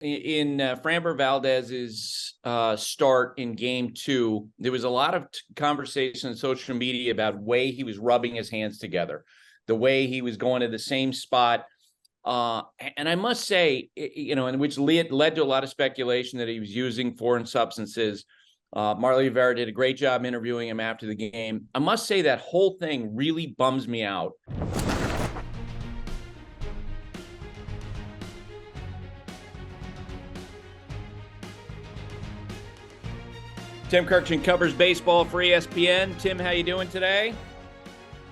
in Framber Valdez's start in game 2, there was a lot of conversation on social media about the way he was rubbing his hands together, the way he was going to the same spot. And I must say, and which led to a lot of speculation that he was using foreign substances. Marley Rivera did a great job interviewing him after the game. I must say that whole thing really bums me out. Tim Kurkjian covers baseball for ESPN. Tim, how you doing today?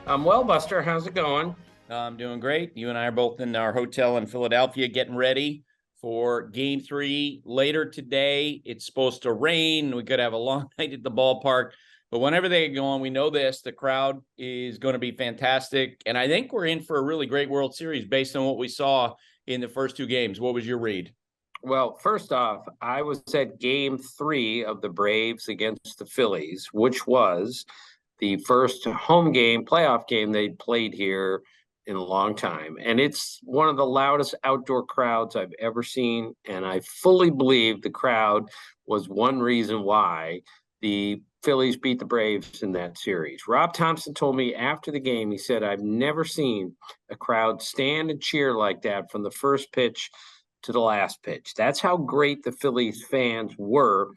I'm well, Buster. How's it going? I'm doing great. You and I are both in our hotel in Philadelphia getting ready for Game 3 later today. It's supposed to rain. We could have a long night at the ballpark. But whenever they get going, we know this. The crowd is going to be fantastic. And I think we're in for a really great World Series based on what we saw in the first 2 games. What was your read? Well, first off, I was at Game 3 of the Braves against the Phillies, which was the first home game, playoff game they played here in a long time. And it's one of the loudest outdoor crowds I've ever seen. And I fully believe the crowd was one reason why the Phillies beat the Braves in that series. Rob Thompson told me after the game, he said, I've never seen a crowd stand and cheer like that from the first pitch to the last pitch. That's how great the Phillies fans were,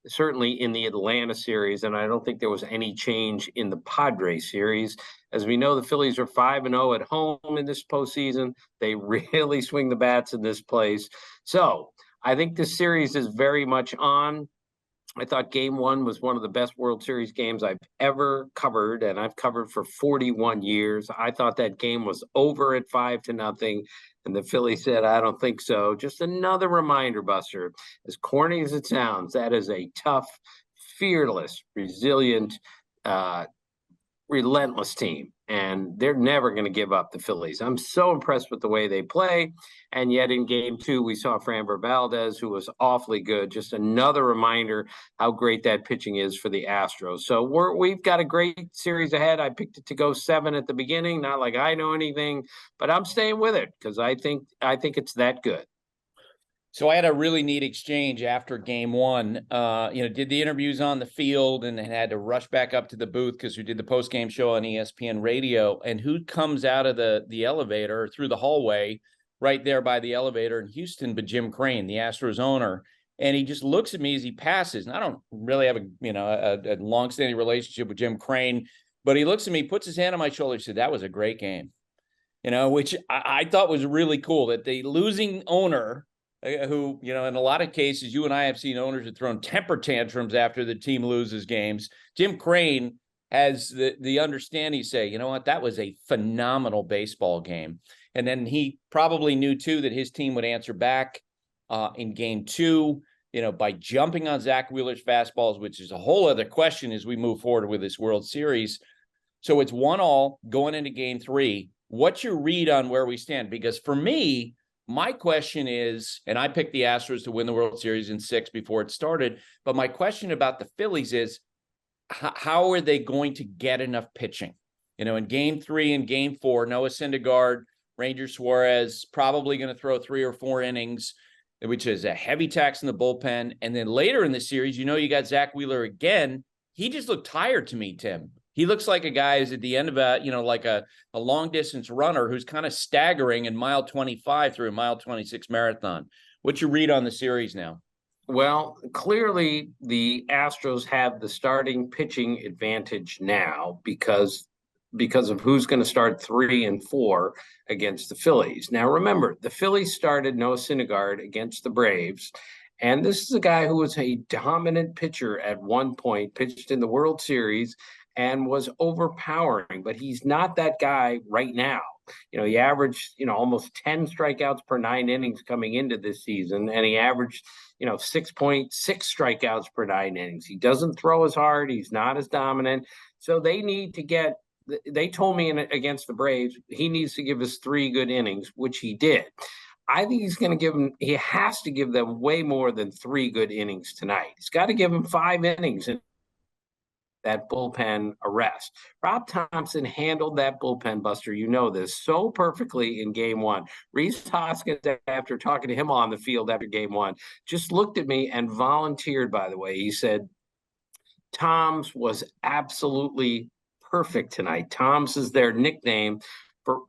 certainly in the Atlanta series, and I don't think there was any change in the Padres series. As we know, the Phillies are 5-0 at home in this postseason. They really swing the bats in this place. So I think this series is very much on. I thought Game 1 was one of the best World Series games I've ever covered, and I've covered for 41 years. I thought that game was over at 5-0, and the Phillies said, I don't think so. Just another reminder, Buster, as corny as it sounds, that is a tough, fearless, resilient, relentless team, and they're never going to give up, the Phillies. I'm so impressed with the way they play, and yet in Game 2, we saw Framber Valdez, who was awfully good. Just another reminder how great that pitching is for the Astros. So we've got a great series ahead. I picked it to go 7 at the beginning, not like I know anything, but I'm staying with it because I think it's that good. So I had a really neat exchange after Game 1. Did the interviews on the field and had to rush back up to the booth because we did the post-game show on ESPN radio. And who comes out of the elevator through the hallway right there by the elevator in Houston but Jim Crane, the Astros owner. And he just looks at me as he passes. And I don't really have a long-standing relationship with Jim Crane, but he looks at me, puts his hand on my shoulder, said, that was a great game. Which I thought was really cool that the losing owner, who, in a lot of cases, you and I have seen owners have thrown temper tantrums after the team loses games. Jim Crane has the understanding to say, you know what, that was a phenomenal baseball game. And then he probably knew, too, that his team would answer back in Game 2, by jumping on Zach Wheeler's fastballs, which is a whole other question as we move forward with this World Series. So it's 1-1 going into Game 3. What's your read on where we stand? Because for me, my question is, and I picked the Astros to win the World Series in 6 before it started, but my question about the Phillies is, how are they going to get enough pitching? In Game 3 and Game 4, Noah Syndergaard, Ranger Suarez, probably going to throw 3 or 4 innings, which is a heavy tax in the bullpen. And then later in the series, you got Zach Wheeler again. He just looked tired to me, Tim. He looks like a guy who's at the end of a long-distance runner who's kind of staggering in mile 25 through a mile 26 marathon. What's your read on the series now? Well, clearly the Astros have the starting pitching advantage now because of who's going to start 3 and 4 against the Phillies. Now, remember, the Phillies started Noah Syndergaard against the Braves, and this is a guy who was a dominant pitcher at one point, pitched in the World Series, and was overpowering, but he's not that guy right now. He averaged, almost 10 strikeouts per 9 innings coming into this season, and he averaged, 6.6 strikeouts per 9 innings. He doesn't throw as hard. He's not as dominant. So they told me against the Braves, he needs to give us 3 good innings, which he did. I think he has to give them way more than 3 good innings tonight. He's got to give them 5 innings. And that bullpen arrest. Rob Thompson handled that bullpen, Buster, you know this, so perfectly in game one. Rhys Hoskins, after talking to him on the field after game one, just looked at me and volunteered, by the way. He said, Tom's was absolutely perfect tonight. Tom's is their nickname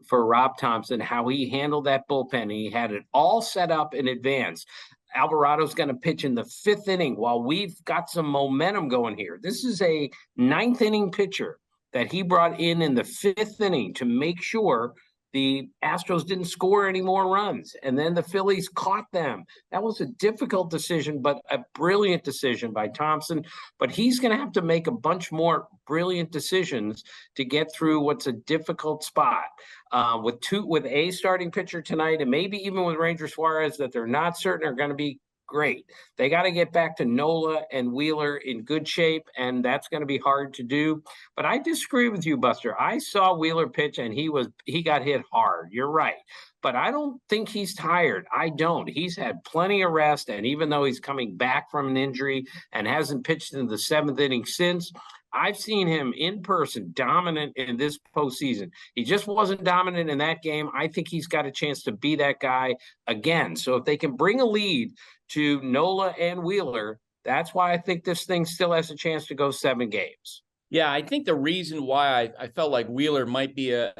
for Rob Thompson, how he handled that bullpen. He had it all set up in advance. Alvarado's going to pitch in the fifth inning while we've got some momentum going here. This is a ninth inning pitcher that he brought in the fifth inning to make sure the Astros didn't score any more runs. And then the Phillies caught them. That was a difficult decision, but a brilliant decision by Thompson. But he's going to have to make a bunch more brilliant decisions to get through what's a difficult spot. With a starting pitcher tonight, and maybe even with Ranger Suarez that they're not certain are going to be great. They got to get back to Nola and Wheeler in good shape, and that's going to be hard to do. But I disagree with you, Buster. I saw Wheeler pitch, and he got hit hard. You're right. But I don't think he's tired. I don't. He's had plenty of rest, and even though he's coming back from an injury and hasn't pitched in the seventh inning since, I've seen him in person dominant in this postseason. He just wasn't dominant in that game. I think he's got a chance to be that guy again. So if they can bring a lead to Nola and Wheeler, that's why I think this thing still has a chance to go 7 games. Yeah, I think the reason why I felt like Wheeler might be a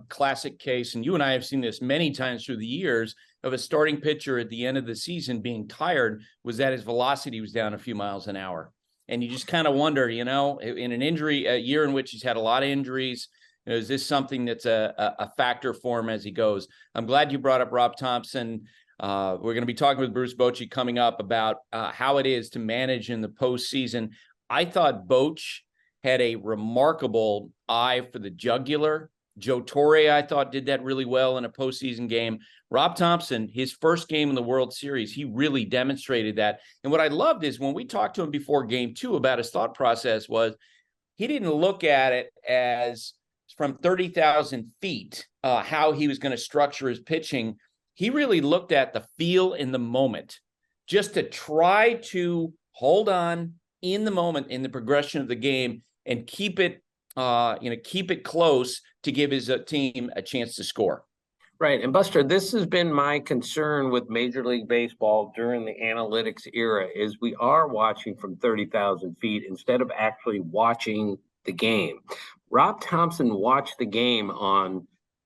classic case, and you and I have seen this many times through the years, of a starting pitcher at the end of the season being tired, was that his velocity was down a few miles an hour. And you just kind of wonder, in an a year in which he's had a lot of injuries, is this something that's a factor for him as he goes? I'm glad you brought up Rob Thompson. We're going to be talking with Bruce Bochy coming up about how it is to manage in the postseason. I thought Bochy had a remarkable eye for the jugular. Joe Torre, I thought, did that really well in a postseason game. Rob Thompson, his first game in the World Series, he really demonstrated that. And what I loved is when we talked to him before game 2 about his thought process was he didn't look at it as from 30,000 feet, how he was going to structure his pitching. He really looked at the feel in the moment, just to try to hold on in the moment in the progression of the game and keep it close to give his team a chance to score. Right. And Buster, this has been my concern with Major League Baseball during the analytics era, is we are watching from 30,000 feet instead of actually watching the game. Rob Thompson watched the game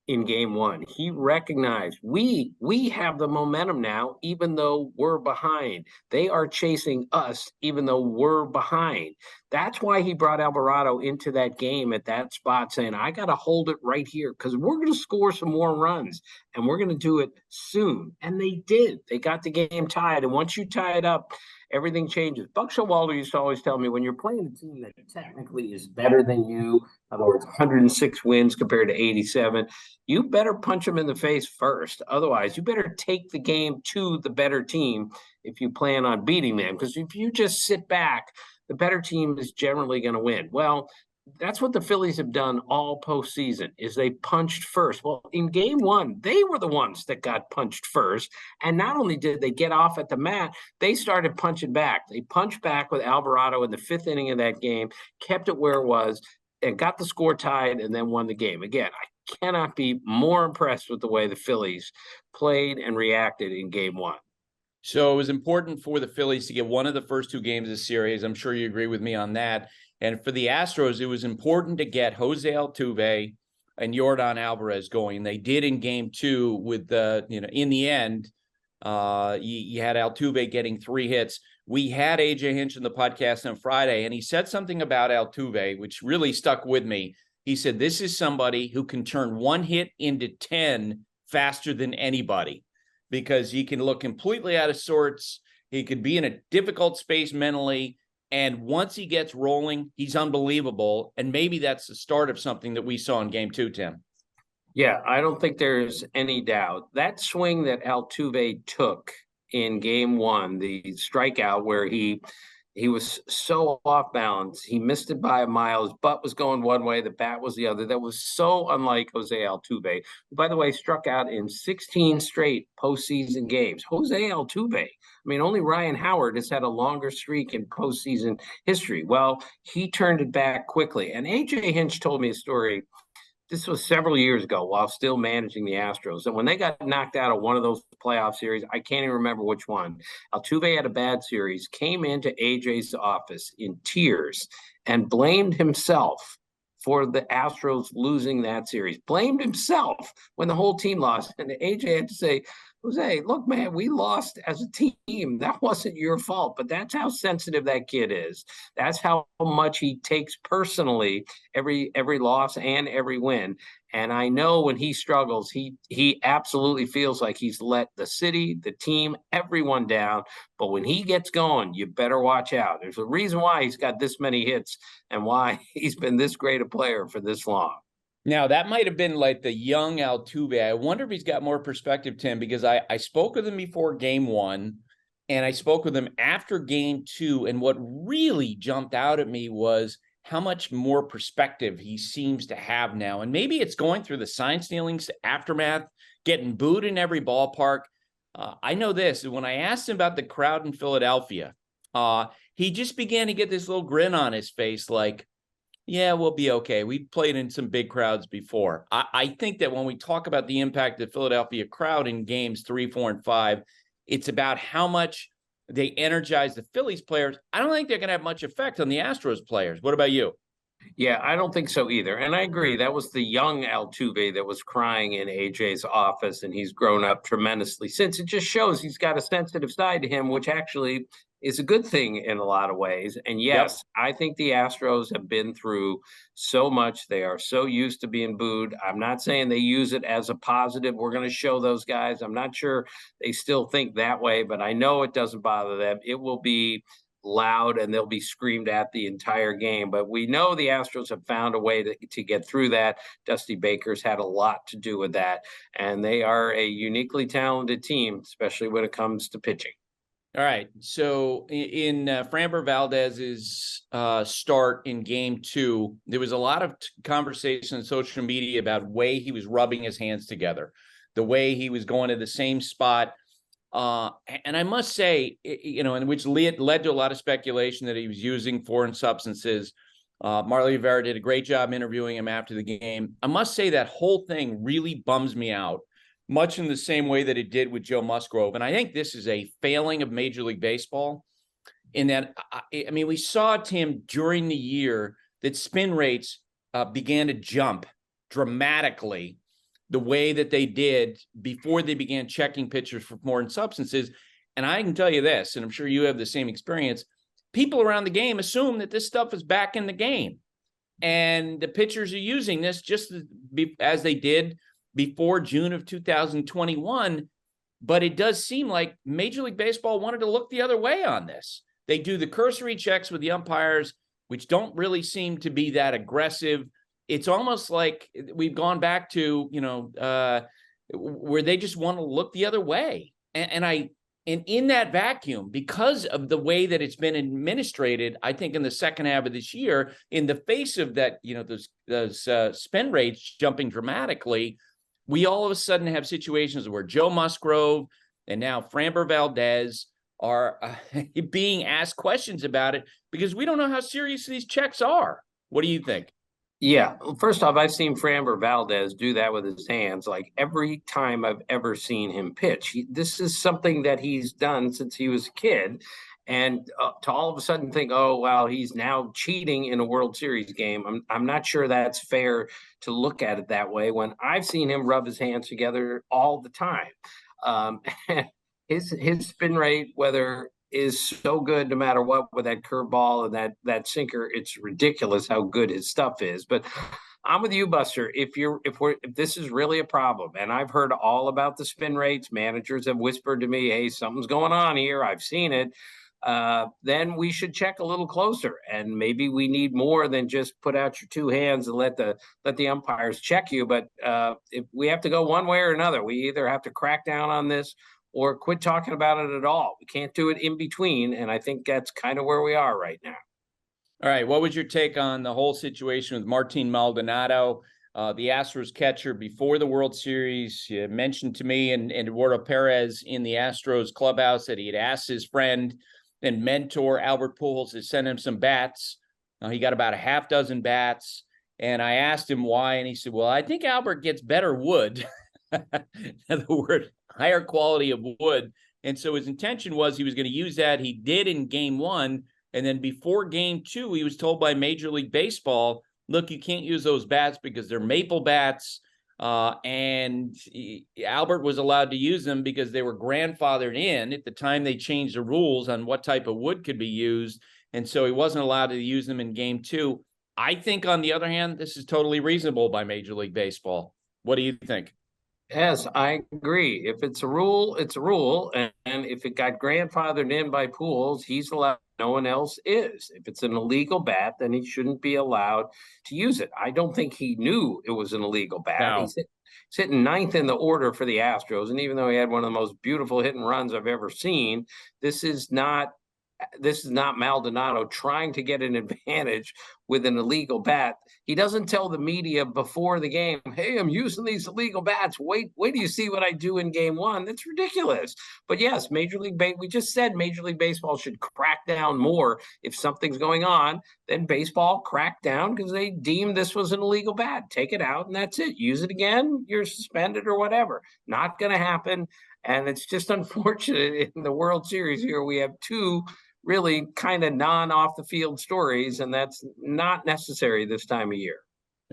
in game 1. He recognized we have the momentum now, even though we're behind. They are chasing us, even though we're behind. That's why he brought Alvarado into that game at that spot, saying, I got to hold it right here because we're going to score some more runs, and we're going to do it soon. And they did. They got the game tied. And once you tie it up, everything changes. Buck Showalter used to always tell me, when you're playing a team that technically is better than you, in other words, 106 wins compared to 87, you better punch them in the face first. Otherwise, you better take the game to the better team if you plan on beating them. Because if you just sit back, the better team is generally going to win. Well, that's what the Phillies have done all postseason, is they punched first. Well, in game 1, they were the ones that got punched first. And not only did they get off at the mat, they started punching back. They punched back with Alvarado in the 5th inning of that game, kept it where it was, and got the score tied, and then won the game. Again, I cannot be more impressed with the way the Phillies played and reacted in game 1. So it was important for the Phillies to get one of the first 2 games of the series. I'm sure you agree with me on that. And for the Astros, it was important to get Jose Altuve and Yordan Alvarez going. They did in game 2 with in the end, you had Altuve getting 3 hits. We had AJ Hinch in the podcast on Friday, and he said something about Altuve, which really stuck with me. He said, this is somebody who can turn 1 hit into 10 faster than anybody, because he can look completely out of sorts. He could be in a difficult space mentally. And once he gets rolling, he's unbelievable. And maybe that's the start of something that we saw in game 2, Tim. Yeah, I don't think there's any doubt. That swing that Altuve took in game 1, the strikeout where he He was so off balance. He missed it by a mile. His butt was going one way, the bat was the other. That was so unlike Jose Altuve, who, by the way, struck out in 16 straight postseason games. Jose Altuve. I mean, only Ryan Howard has had a longer streak in postseason history. Well, he turned it back quickly. And AJ Hinch told me a story. This was several years ago while still managing the Astros. And when they got knocked out of one of those playoff series, I can't even remember which one. Altuve had a bad series, came into AJ's office in tears and blamed himself for the Astros losing that series. Blamed himself when the whole team lost. And AJ had to say, Jose, look, man, we lost as a team. That wasn't your fault, but that's how sensitive that kid is. That's how much he takes personally every loss and every win. And I know when he struggles, he absolutely feels like he's let the city, the team, everyone down. But when he gets going, you better watch out. There's a reason why he's got this many hits and why he's been this great a player for this long. Now, that might have been like the young Altuve. I wonder if he's got more perspective, Tim, because I spoke with him before game one, and I spoke with him after game two, and what really jumped out at me was how much more perspective he seems to have now. And maybe it's going through the sign stealings aftermath, getting booed in every ballpark. I know this. When I asked him about the crowd in Philadelphia, he just began to get this little grin on his face like, yeah, we'll be okay. We've played in some big crowds before. I think that when we talk about the impact of the Philadelphia crowd in games 3, 4, and 5, it's about how much they energize the Phillies players. I don't think they're going to have much effect on the Astros players. What about you? Yeah, I don't think so either. And I agree. That was the young Altuve that was crying in AJ's office, and he's grown up tremendously since. It just shows he's got a sensitive side to him, which actually is a good thing in a lot of ways. And yes, I think the Astros have been through so much. They are so used to being booed. I'm not saying they use it as a positive. We're going to show those guys. I'm not sure they still think that way, but I know it doesn't bother them. It will be loud and they'll be screamed at the entire game. But we know the Astros have found a way to get through that. Dusty Baker's had a lot to do with that. And they are a uniquely talented team, especially when it comes to pitching. All right. So in Framber Valdez's start in game 2, there was a lot of conversation on social media about the way he was rubbing his hands together, the way he was going to the same spot. And I must say, and which led to a lot of speculation that he was using foreign substances. Marley Rivera did a great job interviewing him after the game. I must say that whole thing really bums me out, much in the same way that it did with Joe Musgrove. And I think this is a failing of Major League Baseball in that, I mean, we saw, Tim, during the year that spin rates began to jump dramatically the way that they did before they began checking pitchers for foreign substances. And I can tell you this, and I'm sure you have the same experience, people around the game assume that this stuff is back in the game. And the pitchers are using this just as they did before June of 2021. But it does seem like Major League Baseball wanted to look the other way on this. They do the cursory checks with the umpires, which don't really seem to be that aggressive. It's almost like we've gone back to, where they just want to look the other way. And in that vacuum, because of the way that it's been administrated, I think in the second half of this year, in the face of that, those spin rates jumping dramatically, we all of a sudden have situations where Joe Musgrove and now Framber Valdez are being asked questions about it because we don't know how serious these checks are. What do you think? Yeah. First off, I've seen Framber Valdez do that with his hands like every time I've ever seen him pitch. This is something that he's done since he was a kid. And to all of a sudden think, oh, well, he's now cheating in a World Series game. I'm not sure that's fair to look at it that way when I've seen him rub his hands together all the time. His spin rate, whether is so good no matter what with that curveball and that sinker, it's ridiculous how good his stuff is. But I'm with you, Buster. If this is really a problem, and I've heard all about the spin rates, managers have whispered to me, hey, something's going on here. I've seen it. Then we should check a little closer, and maybe we need more than just put out your two hands and let the umpires check you. But if we have to go one way or another, we either have to crack down on this or quit talking about it at all. We can't do it in between. And I think that's kind of where we are right now. All right. What was your take on the whole situation with Martín Maldonado, the Astros catcher before the World Series? You mentioned to me and Eduardo Perez in the Astros clubhouse that he had asked his friend and mentor Albert Pujols to send him some bats. He got about a half dozen bats. And I asked him why, and he said, well, I think Albert gets better wood. In other words, higher quality of wood. And so his intention was he was going to use that. He did in game one. And then before game two, he was told by Major League Baseball, look, you can't use those bats because they're maple bats. And Albert was allowed to use them because they were grandfathered in at the time they changed the rules on what type of wood could be used. And so he wasn't allowed to use them in game two. I think, on the other hand, this is totally reasonable by Major League Baseball. What do you think? Yes, I agree. If it's a rule, it's a rule. And if it got grandfathered in by Pujols, he's allowed. No one else is. If it's an illegal bat, then he shouldn't be allowed to use it. I don't think he knew it was an illegal bat. No. He's hitting ninth in the order for the Astros. And even though he had one of the most beautiful hit and runs I've ever seen, this is not Maldonado trying to get an advantage with an illegal bat. He doesn't tell the media before the game, hey, I'm using these illegal bats. Wait do you see what I do in game one? That's ridiculous. But yes, we just said Major League Baseball should crack down more. If something's going on, then baseball crack down because they deemed this was an illegal bat. Take it out and that's it. Use it again, you're suspended or whatever. Not going to happen. And it's just unfortunate in the World Series here, we have two really kind of non-off the field stories, and that's not necessary this time of year.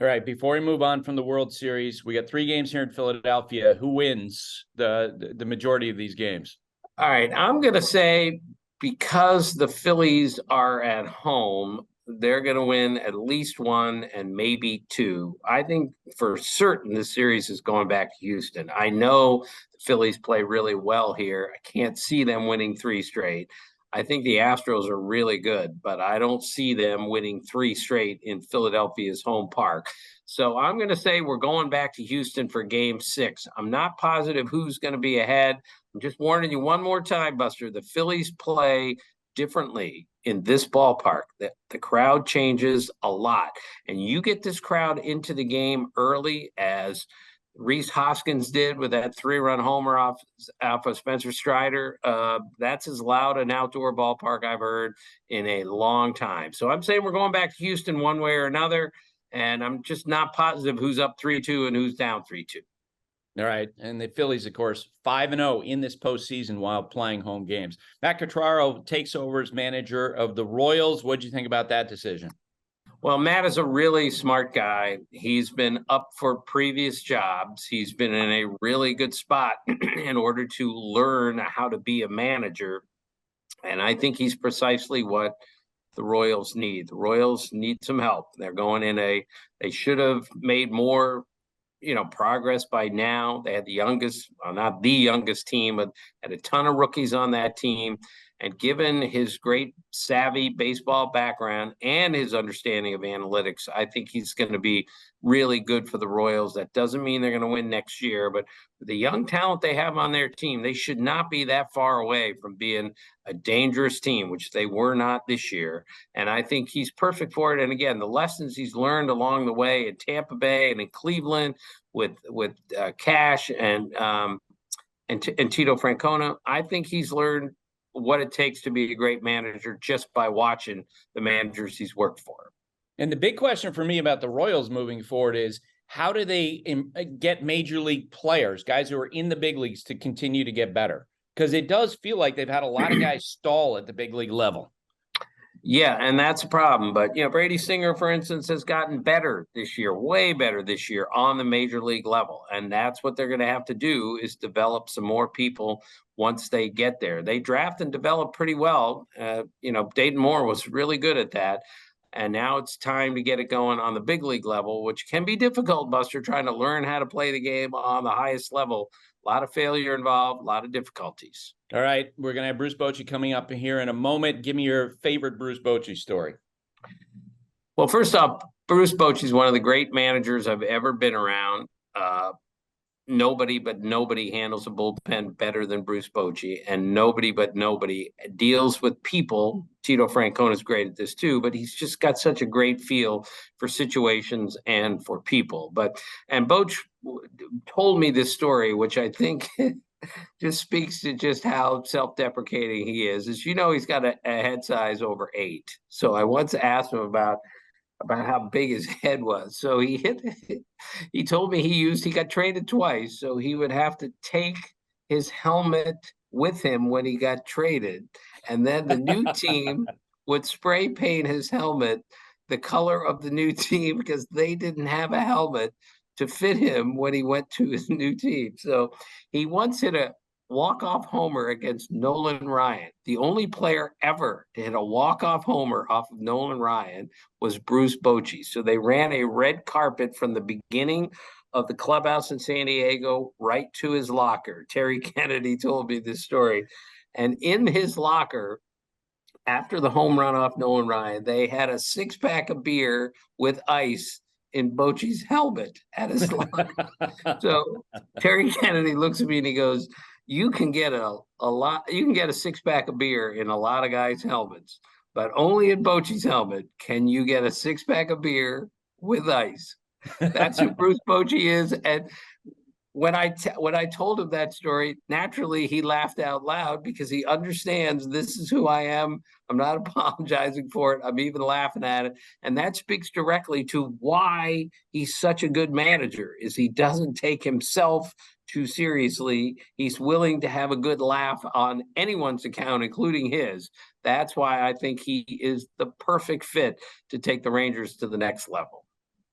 All right, before we move on from the World Series, we got 3 games here in Philadelphia. Who wins the majority of these games? All right, I'm going to say because the Phillies are at home, they're going to win at least 1 and maybe 2. I think for certain the series is going back to Houston. I know the Phillies play really well here. I can't see them winning 3 straight. I think the Astros are really good, but I don't see them winning 3 straight in Philadelphia's home park. So I'm going to say we're going back to Houston for game 6. I'm not positive who's going to be ahead. I'm just warning you one more time, Buster. The Phillies play differently in this ballpark. The crowd changes a lot. And you get this crowd into the game early, as Rhys Hoskins did with that 3-run homer off of Spencer Strider. That's as loud an outdoor ballpark I've heard in a long time. So I'm saying we're going back to Houston one way or another, and I'm just not positive who's up 3-2 and who's down 3-2. All right. And the Phillies, of course, 5-0 in this postseason while playing home games. Matt Quatraro takes over as manager of the Royals. What do you think about that decision? Well, Matt is a really smart guy. He's been up for previous jobs. He's been in a really good spot in order to learn how to be a manager. And I think he's precisely what the Royals need. The Royals need some help. They're going they should have made more, progress by now. They had the youngest, well, not the youngest team, but had a ton of rookies on that team. And given his great savvy baseball background and his understanding of analytics, I think he's going to be really good for the Royals. That doesn't mean they're going to win next year, but the young talent they have on their team, they should not be that far away from being a dangerous team, which they were not this year. And I think he's perfect for it. And again, the lessons he's learned along the way in Tampa Bay and in Cleveland with Cash and Tito Francona, I think he's learned what it takes to be a great manager just by watching the managers he's worked for. And the big question for me about the Royals moving forward is, how do they get major league players, guys who are in the big leagues, to continue to get better? Because it does feel like they've had a lot of guys stall at the big league level. Yeah, and that's a problem. But, Brady Singer, for instance, has gotten better this year, way better this year on the major league level. And that's what they're going to have to do, is develop some more people once they get there. They draft and develop pretty well. Dayton Moore was really good at that. And now it's time to get it going on the big league level, which can be difficult, Buster, trying to learn how to play the game on the highest level. A lot of failure involved, a lot of difficulties. All right, we're going to have Bruce Bochy coming up here in a moment. Give me your favorite Bruce Bochy story. Well, first off, Bruce Bochy is one of the great managers I've ever been around. nobody but nobody handles a bullpen better than Bruce Bochy, and nobody but nobody deals with people. Tito Francona is great at this too, but he's just got such a great feel for situations and for people. And Boch told me this story, which I think just speaks to just how self-deprecating he is. As you know, he's got a head size over 8. So I once asked him about how big his head was. So he told me he got traded twice. So he would have to take his helmet with him when he got traded. And then the new team would spray paint his helmet the color of the new team because they didn't have a helmet to fit him when he went to his new team. So he once hit a walk-off homer against Nolan Ryan. The only player ever to hit a walk-off homer off of Nolan Ryan was Bruce Bochy. So they ran a red carpet from the beginning of the clubhouse in San Diego right to his locker. Terry Kennedy told me this story. And in his locker, after the home run off Nolan Ryan, they had a 6-pack of beer with ice in Bochy's helmet at his locker. So Terry Kennedy looks at me and he goes, you can get a 6-pack of beer in a lot of guys' helmets, but only in Bochy's helmet can you get a 6-pack of beer with ice. That's who Bruce Bochy is. And when I told him that story, naturally he laughed out loud because he understands this is who I am. I'm not apologizing for it. I'm even laughing at it. And that speaks directly to why he's such a good manager, is he doesn't take himself too seriously. He's willing to have a good laugh on anyone's account, including his. That's why I think he is the perfect fit to take the Rangers to the next level.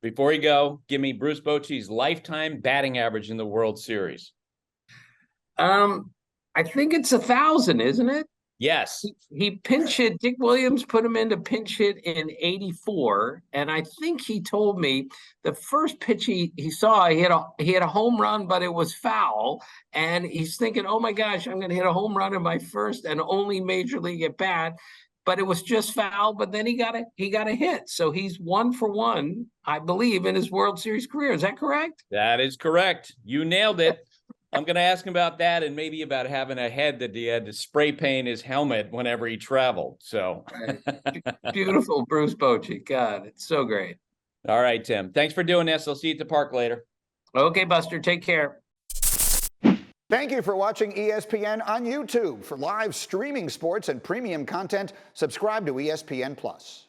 Before you go, give me Bruce Bochy's lifetime batting average in the World Series. I think it's 1,000, isn't it? Yes. He pinch hit. Dick Williams put him into pinch hit in 84. And I think he told me the first pitch he saw, he had a home run, but it was foul. And he's thinking, oh my gosh, I'm going to hit a home run in my first and only major league at bat. But it was just foul. But then he got a hit. So he's 1 for 1, I believe, in his World Series career. Is that correct? That is correct. You nailed it. I'm going to ask him about that and maybe about having a head that he had to spray paint his helmet whenever he traveled. So beautiful, Bruce Bochy. God, it's so great. All right, Tim. Thanks for doing this. I'll see you at the park later. Okay, Buster. Take care. Thank you for watching ESPN on YouTube. For live streaming sports and premium content, subscribe to ESPN Plus.